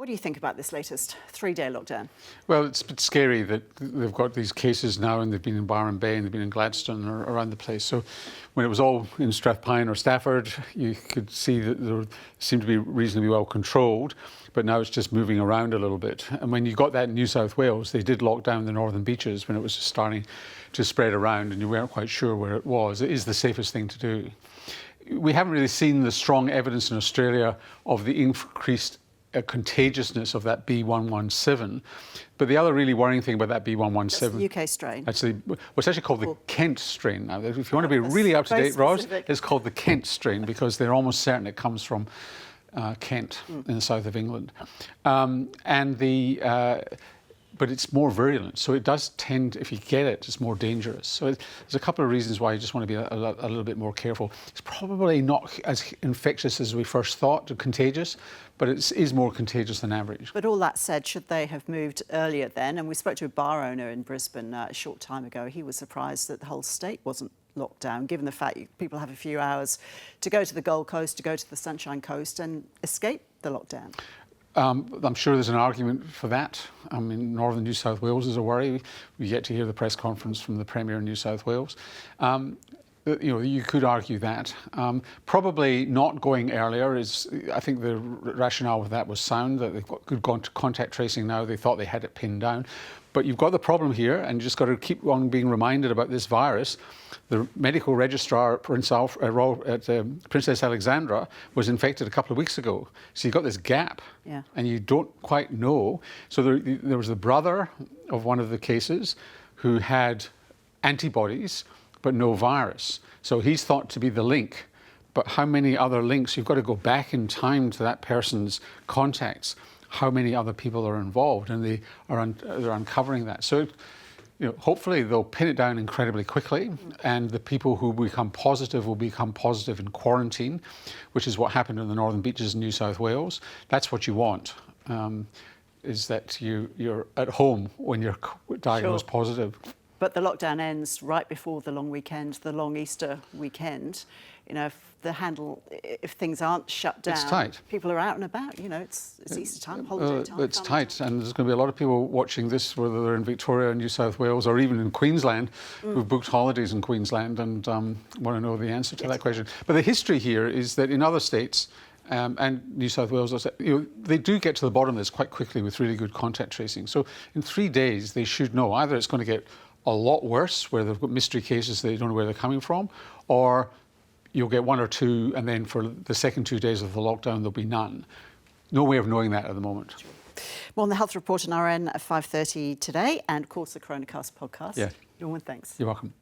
What do you think about this latest 3-day lockdown? Well, it's a bit scary that they've got these cases now, and they've been in Byron Bay and they've been in Gladstone or around the place. So when it was all in Strathpine or Stafford, you could see that they seemed to be reasonably well controlled, but now it's just moving around a little bit. And when you got that in New South Wales, they did lock down the northern beaches when it was starting to spread around and you weren't quite sure where it was. It is the safest thing to do. We haven't really seen the strong evidence in Australia of the increased contagiousness of that B117. But the other really worrying thing about that B117... That's the UK strain. Actually, it's actually called the Kent strain. Now, if you want to be really up-to-date, Ros, it's called the Kent strain because they're almost certain it comes from Kent in the south of England. But it's more virulent, so it does tend, if you get it, it's more dangerous. So there's a couple of reasons why you just want to be a little bit more careful. It's probably not as infectious as we first thought, or contagious, but it is more contagious than average. But all that said, should they have moved earlier then? And we spoke to a bar owner in Brisbane a short time ago. He was surprised that the whole state wasn't locked down, given the fact people have a few hours to go to the Gold Coast, to go to the Sunshine Coast and escape the lockdown. I'm sure there's an argument for that. I mean, northern New South Wales is a worry. We yet to hear the press conference from the Premier in New South Wales. You could argue that. Probably not going earlier is, I think the rationale with that was sound, that they've got good contact tracing now. They thought they had it pinned down. But you've got the problem here, and you just got to keep on being reminded about this virus. The medical registrar at Princess Alexandra was infected a couple of weeks ago. So you've got this gap, and you don't quite know. So there was the brother of one of the cases who had antibodies, but no virus. So he's thought to be the link. But how many other links? You've got to go back in time to that person's contacts. How many other people are involved, and they're uncovering that. So, hopefully they'll pin it down incredibly quickly, and the people who become positive will become positive in quarantine, which is what happened in the northern beaches in New South Wales. That's what you want, is that you're at home when you're diagnosed positive. But the lockdown ends right before the long weekend, the long Easter weekend. If things aren't shut down, it's tight. People are out and about. It's Easter time, holiday time. It's tight, and there's going to be a lot of people watching this, whether they're in Victoria, New South Wales, or even in Queensland, who've booked holidays in Queensland and want to know the answer to that question. But the history here is that in other states, and New South Wales, they do get to the bottom of this quite quickly with really good contact tracing. So in 3 days, they should know either it's going to get a lot worse, where they've got mystery cases they don't know where they're coming from, or you'll get 1 or 2, and then for the second 2 days of the lockdown, there'll be none. No way of knowing that at the moment. More on the Health Report on RN at 5:30 today, and of course the Coronacast podcast. Yeah. Norman, thanks. You're welcome.